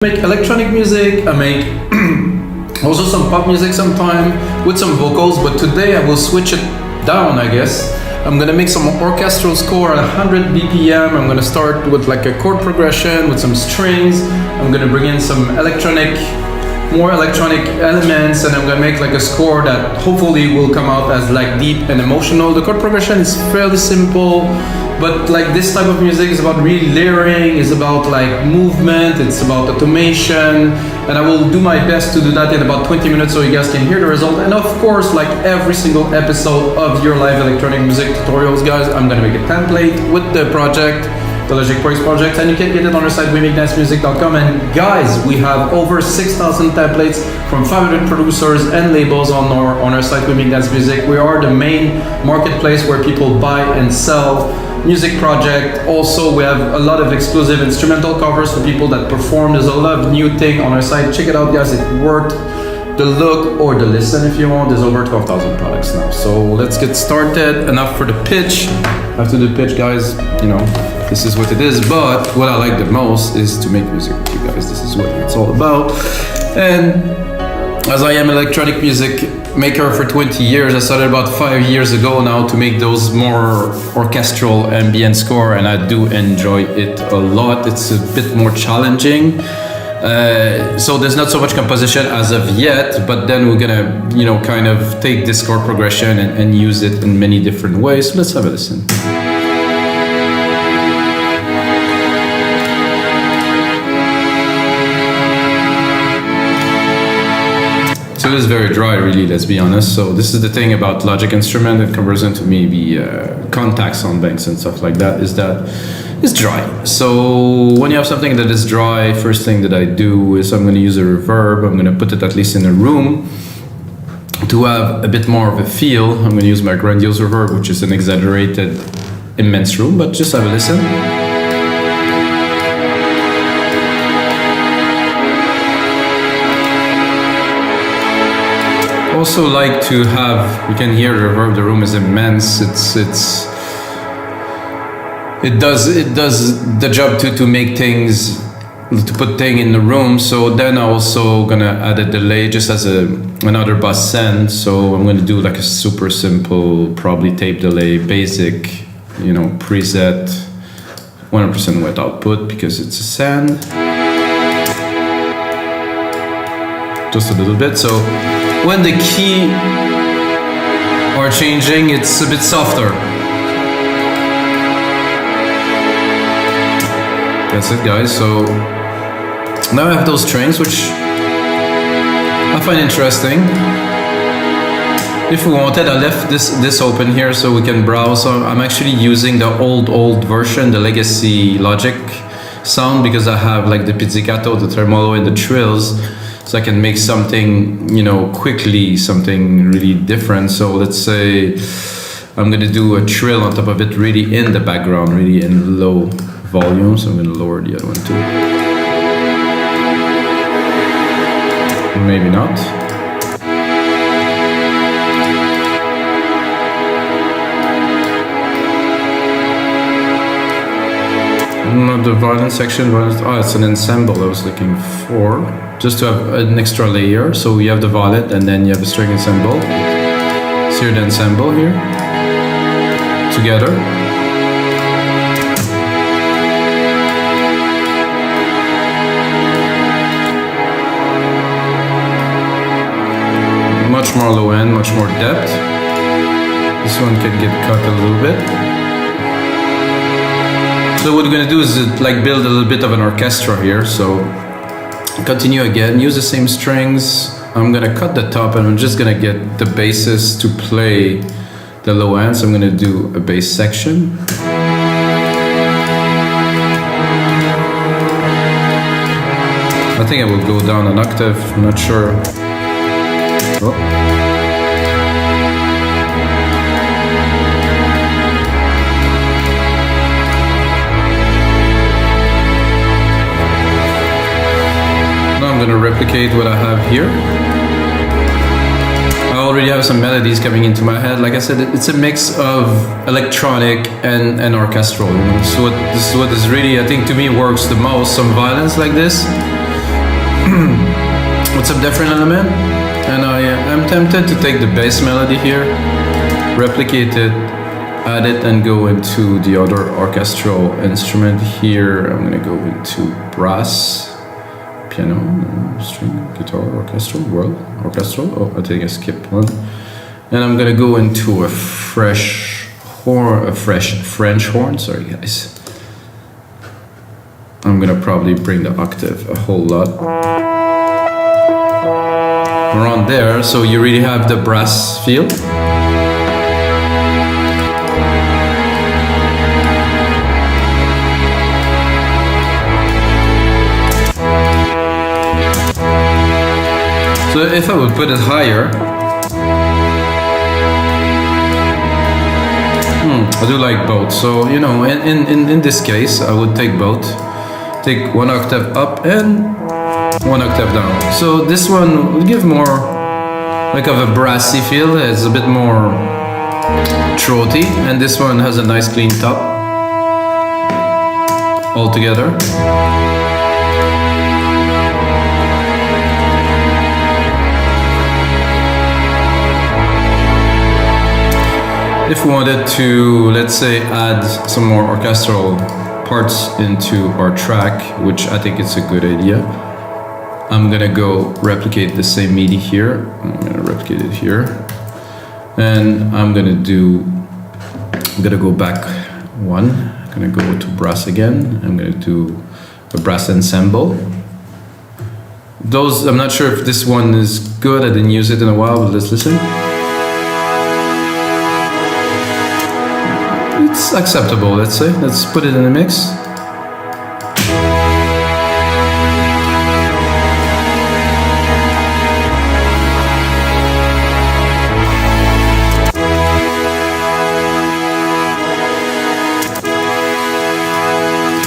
Make electronic music, I make also some pop music sometime with some vocals, but today I will switch it down, I guess. I'm gonna make some orchestral score at 100 BPM. I'm gonna start with like a chord progression with some strings. I'm gonna bring in some more electronic elements, and I'm gonna make like a score that hopefully will come out as like deep and emotional. The chord progression is fairly simple, but like this type of music is about really layering, is about like movement, it's about automation, and I will do my best to do that in about 20 minutes so you guys can hear the result. And of course, like every single episode of your live electronic music tutorials, guys, I'm gonna make a template with the project, the Logic Pro X project, and you can get it on our site, wemixdown.com. And guys, we have over 6,000 templates from 500 producers and labels on our site, wemixdown. We are the main marketplace where people buy and sell music project. Also, we have a lot of exclusive instrumental covers for people that perform. There's a lot of new thing on our site. Check it out, guys. It worked. The look or the listen if you want. There's over 12,000 products now. So let's get started. Enough for the pitch. After the pitch, guys, you know, this is what it is. But what I like the most is to make music with you guys. This is what it's all about. And as I am electronic music maker for 20 years, I started about 5 years ago now to make those more orchestral ambient score, and I do enjoy it a lot. It's a bit more challenging. So there's not so much composition as of yet, but then we're gonna, you know, kind of take this chord progression and use it in many different ways. So let's have a listen. So it is very dry, really, let's be honest. So this is the thing about Logic instrument that converts into maybe contact sound banks and stuff like that, is that it's dry. So when you have something that is dry, first thing that I do is I'm gonna use a reverb. I'm gonna put it at least in a room to have a bit more of a feel. I'm gonna use my grandiose reverb, which is an exaggerated, immense room, but just have a listen. Also like to have, you can hear the reverb, the room is immense. It does the job to make things, to put things in the room. So then I'm also gonna add a delay just as another bus send. So I'm gonna do like a super simple, probably tape delay, basic, you know, preset, 100% wet output because it's a send. Just a little bit. So when the key are changing, it's a bit softer. That's it, guys. So now I have those strings, which I find interesting. If we wanted, I left this open here so we can browse. So I'm actually using the old version, the legacy Logic sound, because I have like the pizzicato, the tremolo, and the trills. So I can make something, you know, quickly, something really different. So let's say I'm gonna do a trill on top of it, really in the background, really in low volume. So I'm gonna lower the other one too. Maybe not. Not the violin section, oh, it's an ensemble I was looking for. Just to have an extra layer. So you have the violin and then you have a string ensemble. So you're the ensemble here. Together. Much more low end, much more depth. This one can get cut a little bit. So what we're gonna do is like build a little bit of an orchestra here. So continue again, use the same strings. I'm gonna cut the top and I'm just gonna get the basses to play the low end. So I'm gonna do a bass section. I think I will go down an octave, I'm not sure. Oh. I'm going to replicate what I have here. I already have some melodies coming into my head. Like I said, it's a mix of electronic and orchestral. You know? So this is what is really, I think, to me works the most. Some violins like this, with some different element, and I'm tempted to take the bass melody here, replicate it, add it, and go into the other orchestral instrument here. I'm gonna go into brass, piano, string, guitar, orchestral, orchestral. Oh, I think I skipped one. And I'm gonna go into a fresh French horn. Sorry, guys. I'm gonna probably bring the octave a whole lot around there, so you really have the brass feel. So if I would put it higher, I do like both. So, you know, in this case, I would take both. Take one octave up and one octave down. So this one would give more like of a brassy feel. It's a bit more throaty, and this one has a nice clean top all together. If we wanted to, let's say, add some more orchestral parts into our track, which I think it's a good idea, I'm gonna go replicate the same MIDI here. I'm gonna replicate it here, and I'm gonna go back one. I'm gonna go to brass again. I'm gonna do a brass ensemble. I'm not sure if this one is good. I didn't use it in a while, but let's listen. It's acceptable, let's say. Let's put it in the mix.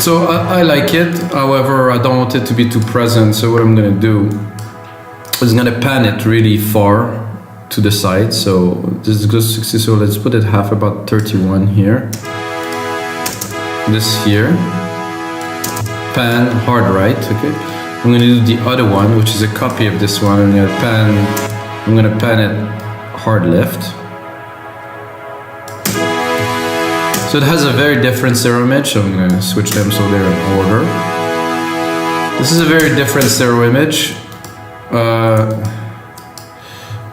So I like it, however, I don't want it to be too present, so what I'm gonna do is gonna pan it really far to the side. So this goes 60, so let's put it half, about 31 here. This here. Pan hard right, okay. I'm gonna do the other one, which is a copy of this one. I'm gonna pan it hard left. So it has a very different stereo image, so I'm gonna switch them so they're in order. This is a very different stereo image.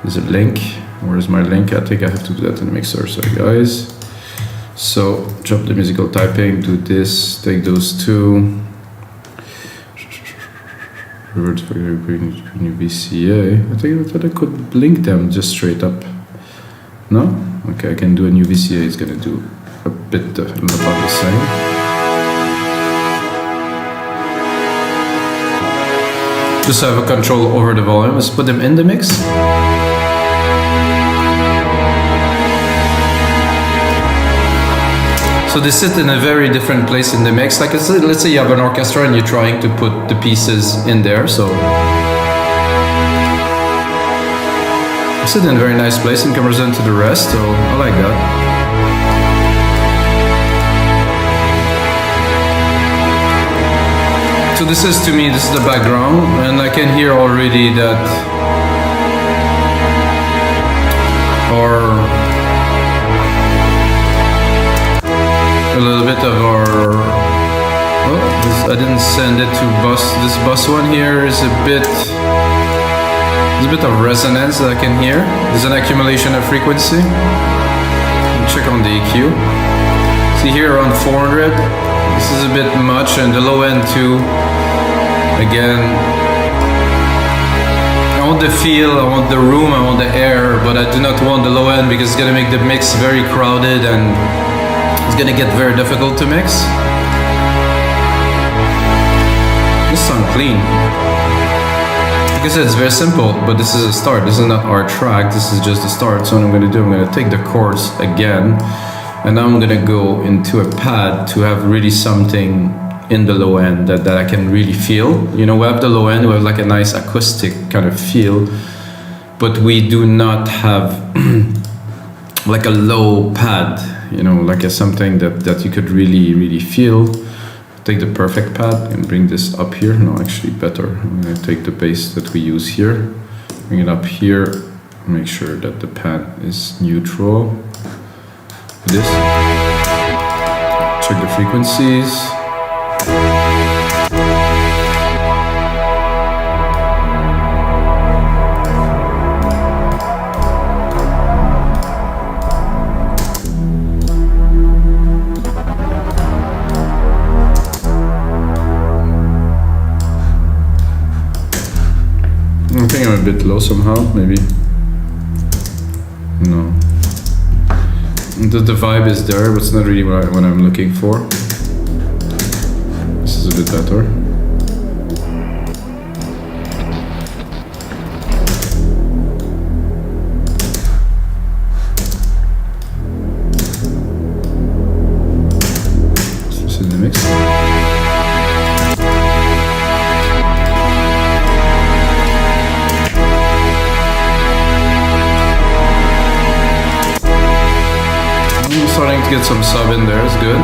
Is it link? Where's my link? I think I have to do that in the mixer, sorry guys. So drop the musical typing, do this, take those two. Revert for your new VCA. I thought I could link them just straight up. No? Okay, I can do a new VCA, it's gonna do a bit about the same. Just have a control over the volume. Let's put them in the mix. So they sit in a very different place in the mix. Like let's say you have an orchestra and you're trying to put the pieces in there. So they sit in a very nice place in comparison to the rest. So I like that. So this is, to me, this is the background, and I can hear already that a little bit of our, I didn't send it to bus. This bus one here is a bit, there's a bit of resonance that I can hear. There's an accumulation of frequency. Check on the EQ. See here around 400. This is a bit much, and the low end too. Again, I want the feel, I want the room, I want the air, but I do not want the low end because it's gonna make the mix very crowded and it's gonna get very difficult to mix. This sounds clean. Like I said, it's very simple, but this is a start. This is not our track, this is just a start. So what I'm gonna do, I'm gonna take the chords again, and now I'm gonna go into a pad to have really something in the low end that I can really feel. You know, we have the low end, we have like a nice acoustic kind of feel, but we do not have like a low pad, you know, like something that you could really feel. take the perfect pad and bring this up here. No, actually better. I'm gonna take the bass that we use here, bring it up here, make sure that the pad is neutral. This. Check the frequencies. I think I'm a bit low somehow, maybe. No. The vibe is there, but it's not really what I'm looking for. This is a bit better. This is in the mix. Starting to get some sub in there is good.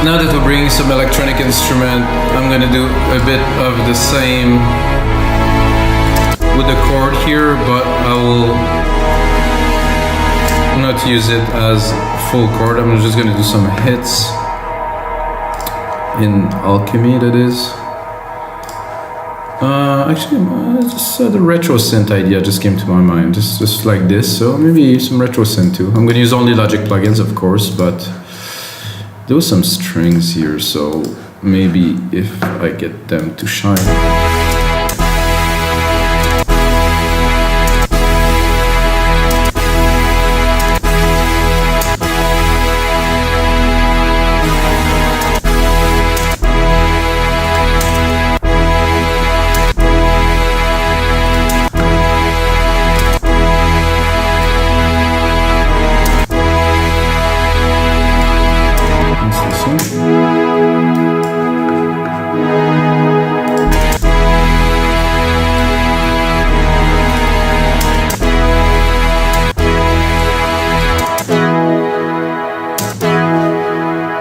Now that we're bringing some electronic instrument, I'm gonna do a bit of the same with the chord here, but I will not use it as full chord. I'm just gonna do some hits in alchemy, that is. Actually, just the retro synth idea just came to my mind, just like this. So maybe some retro synth too. I'm gonna use only Logic plugins, of course, but there was some strings here, so maybe if I get them to shine.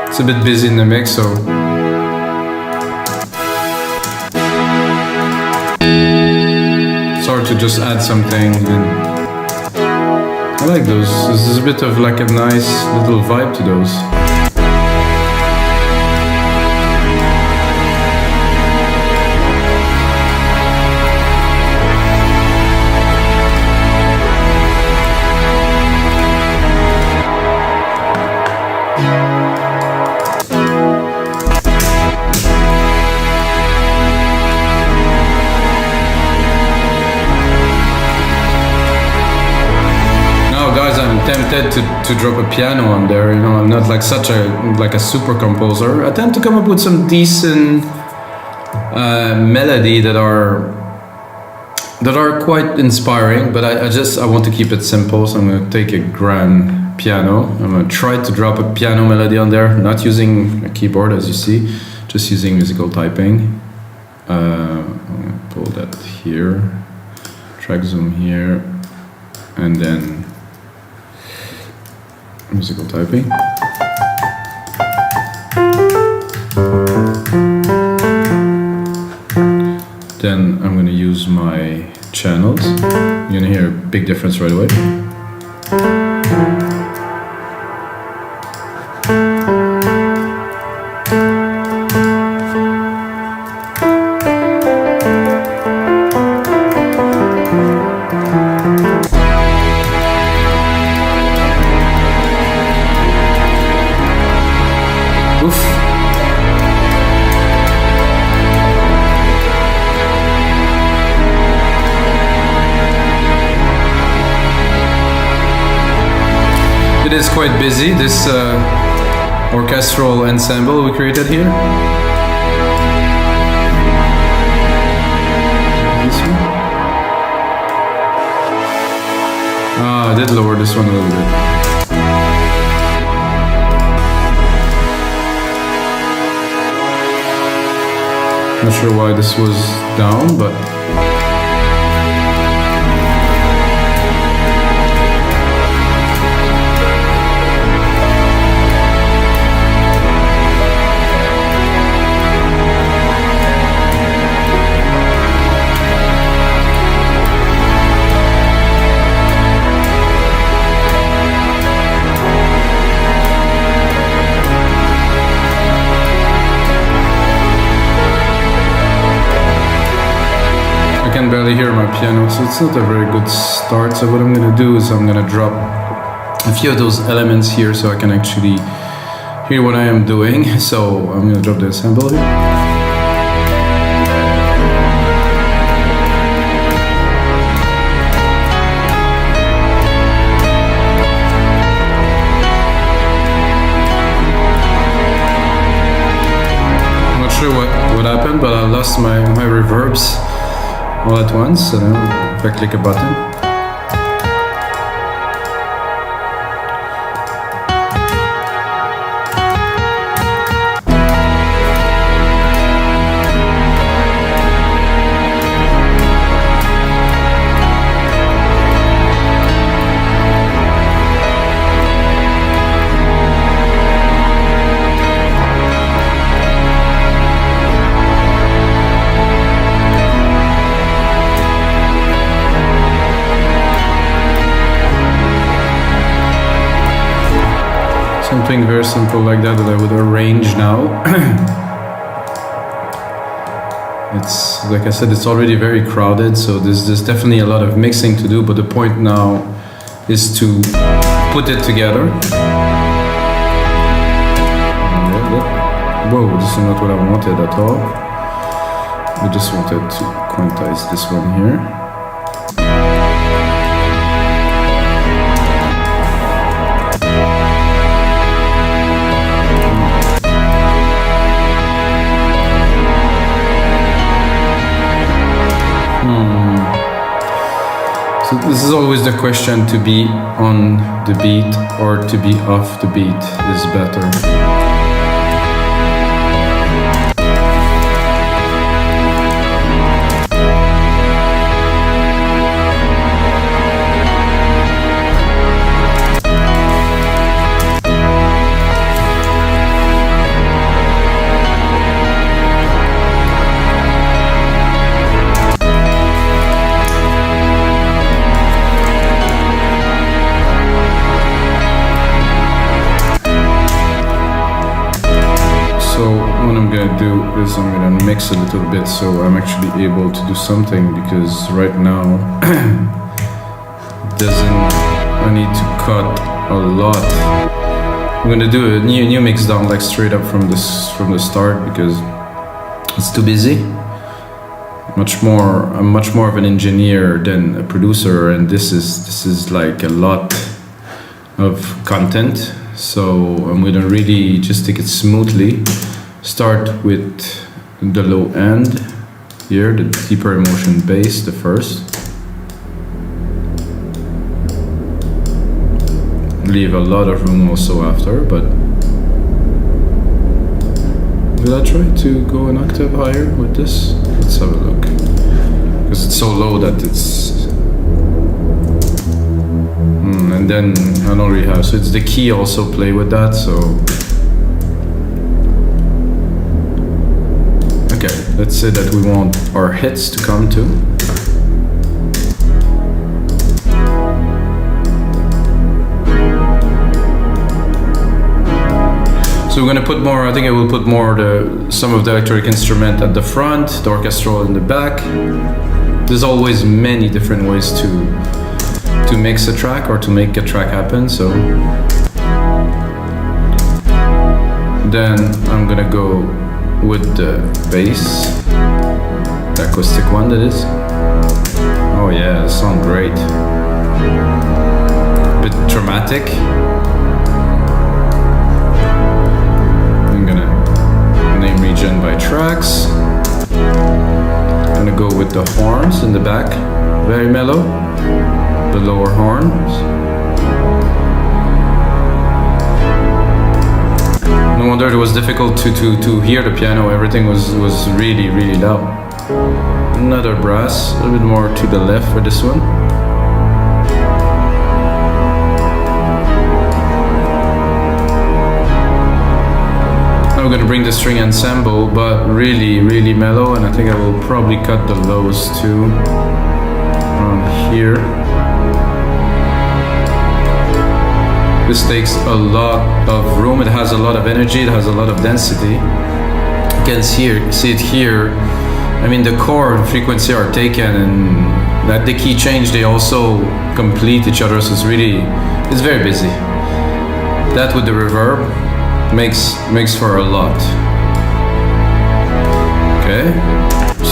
It's a bit busy in the mix, so it's hard to just add something. And I like those. This is a bit of like a nice little vibe to those. Tempted to drop a piano on there, you know. I'm not like such a super composer. I tend to come up with some decent melody that are quite inspiring, but I want to keep it simple, so I'm gonna take a grand piano. I'm gonna try to drop a piano melody on there, not using a keyboard as you see, just using musical typing. I'm gonna pull that here, track zoom here, and then musical typing. Then I'm going to use my channels. You're going to hear a big difference right away. It is quite busy, this orchestral ensemble we created here. I did lower this one a little bit. Not sure why this was down, but I can barely hear my piano, so it's not a very good start. So what I'm gonna do is I'm gonna drop a few of those elements here so I can actually hear what I am doing. So I'm gonna drop the ensemble here. I'm not sure what happened, but I lost my reverbs all at once, and if I click a button. Something very simple like that I would arrange now. It's like I said, it's already very crowded, so there's definitely a lot of mixing to do, but the point now is to put it together. Whoa, this is not what I wanted at all. I just wanted to quantize this one here. So this is always the question: to be on the beat or to be off the beat is better. Do is I'm gonna mix a little bit so I'm actually able to do something, because right now I need to cut a lot. I'm gonna do a new mix down like straight up from the start, because it's too busy. I'm much more of an engineer than a producer, and this is like a lot of content, so I'm gonna really just take it smoothly. Start with the low end here, the deeper emotion bass, the first. Leave a lot of room also after, but will I try to go an octave higher with this? Let's have a look. Because it's so low that it's... and then I don't really have, so it's the key also play with that, so... Okay, let's say that we want our hits to come to. So we're gonna put more, I think I will put more some of the electric instrument at the front, the orchestral in the back. There's always many different ways to mix a track or to make a track happen, so. Then I'm gonna go with the bass, the acoustic one that is. Oh yeah, it sounds great. A bit dramatic. I'm gonna name region by tracks. I'm gonna go with the horns in the back, very mellow. The lower horns. No wonder it was difficult to hear the piano. Everything was really, really loud. Another brass, a little bit more to the left for this one. I'm gonna bring the string ensemble, but really, really mellow, and I think I will probably cut the lows too around here. This takes a lot of room. It has a lot of energy. It has a lot of density. You can see it here. I mean, the chord frequency are taken, and at the key change they also complete each other. So it's very busy. That with the reverb makes for a lot. Okay,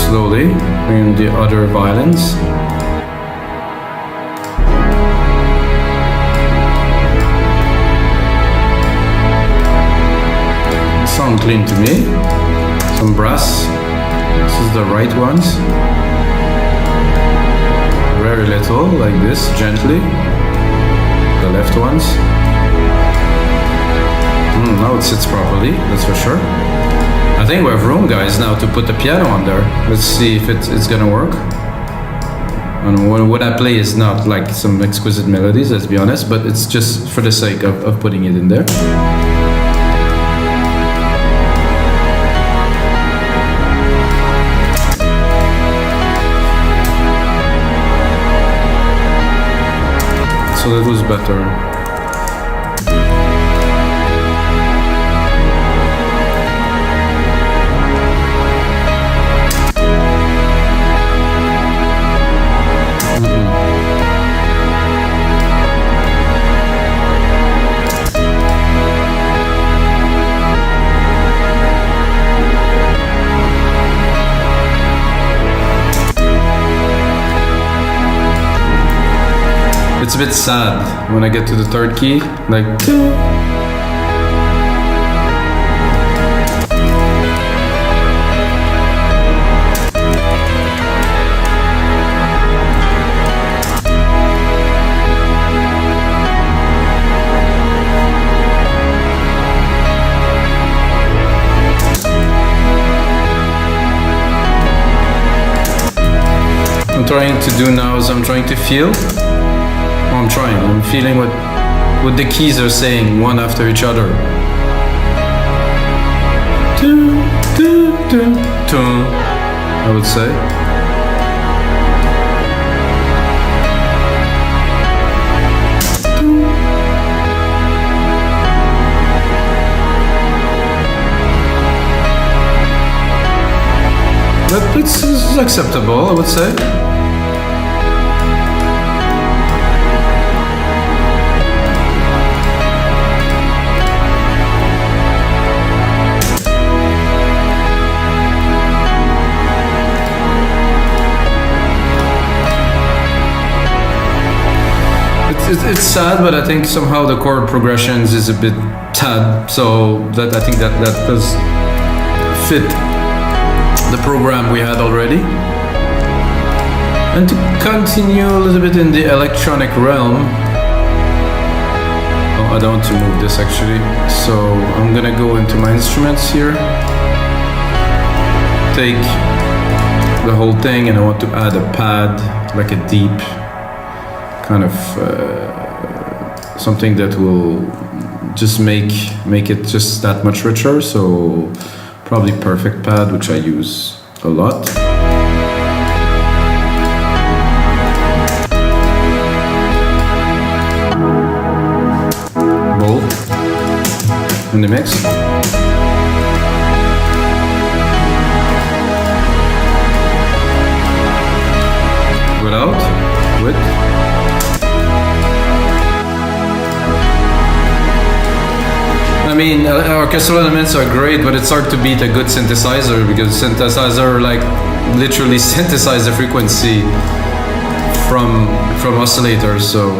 slowly bring the other violins. Sound clean to me. Some brass. This is the right ones. Very little, like this, gently. The left ones. Now it sits properly, that's for sure. I think we have room, guys, now to put the piano on there. Let's see if it's gonna work. And what I play is not like some exquisite melodies, let's be honest, but it's just for the sake of putting it in there. So that was better. It's a bit sad when I get to the third key, like I'm trying to do now is I'm trying to feel. I'm feeling what the keys are saying one after each other. I would say. But it's acceptable, I would say. It's sad, but I think somehow the chord progressions is a bit tad, so that I think that does fit the program we had already. And to continue a little bit in the electronic realm, oh, I don't want to move this actually, so I'm gonna go into my instruments here, take the whole thing, and I want to add a pad, like a deep kind of something that will just make it just that much richer. So probably perfect pad, which I use a lot. Bowl in the mix. Without, with. I mean, orchestral elements are great, but it's hard to beat a good synthesizer, because synthesizer like literally synthesize the frequency from oscillators. So,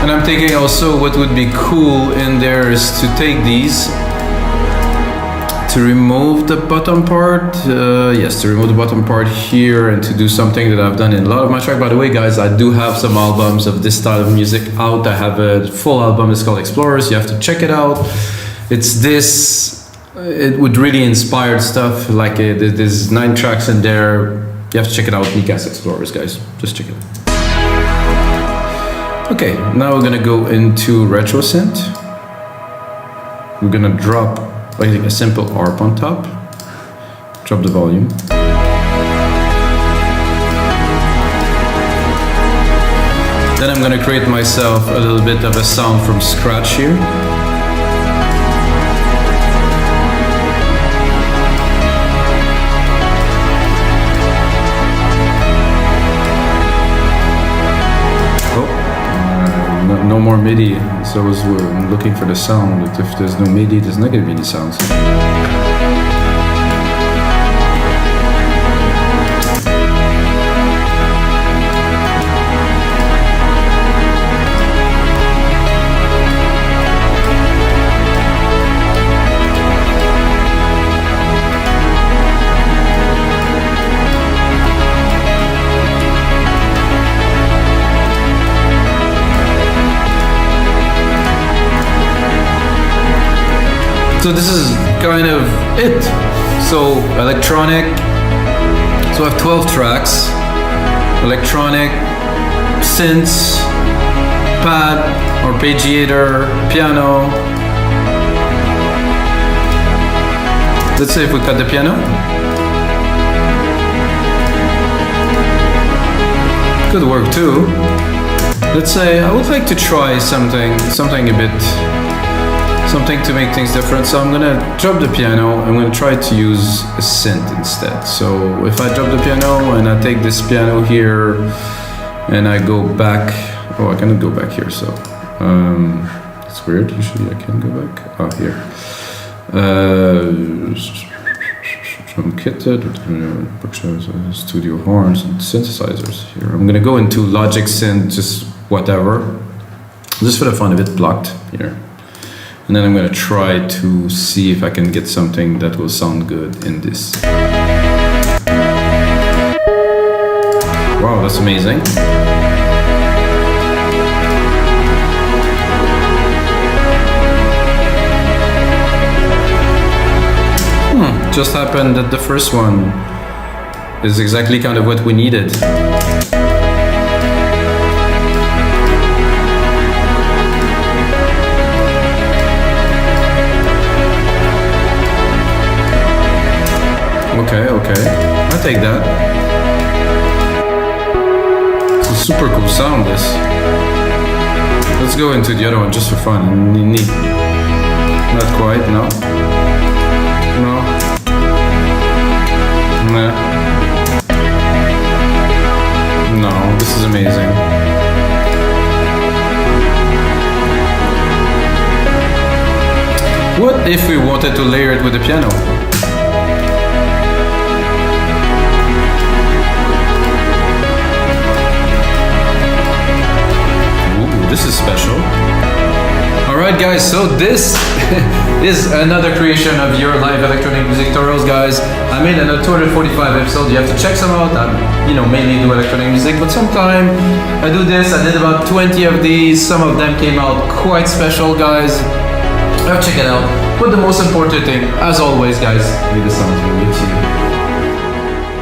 and I'm thinking also what would be cool in there is to take these, to remove the bottom part. Yes, to remove the bottom part here and to do something that I've done in a lot of my track. By the way, guys, I do have some albums of this style of music out. I have a full album. It's called Explorers. You have to check it out. It's this. It would really inspired stuff. Like there's 9 tracks in there. You have to check it out. Mikas Explorers, guys. Just check it out. Okay, now we're gonna go into retro synth. We're gonna drop a simple ARP on top. Drop the volume. Then I'm gonna create myself a little bit of a sound from scratch here. No more MIDI, so I was looking for the sound, but if there's no MIDI, there's not going to be any sounds. So this is kind of it. So electronic, so I have 12 tracks, electronic, synths, pad, arpeggiator, piano. Let's say if we cut the piano. Could work too. Let's say I would like to try something a bit, something to make things different. So I'm gonna drop the piano. I'm gonna try to use a synth instead. So if I drop the piano and I take this piano here and I go back, oh, I cannot go back here. So it's weird. Usually I can go back. Oh, here. Drum kitted, studio horns and synthesizers. Here, I'm gonna go into Logic Synth, just whatever, just for the fun of it, blocked here. And then I'm gonna try to see if I can get something that will sound good in this. Wow, that's amazing. Just happened that the first one is exactly kind of what we needed. Okay, I take that. It's a super cool sound, this. Let's go into the other one just for fun. Neat. Not quite, no. No. Nah. No, this is amazing. What if we wanted to layer it with the piano? This is special. Alright guys, so this is another creation of your live electronic music tutorials, guys. I made another 245 episodes. You have to check some out. I mainly do electronic music, but sometimes I do this. I did about 20 of these. Some of them came out quite special, guys. Check it out. But the most important thing, as always, guys, may the sounds be with you.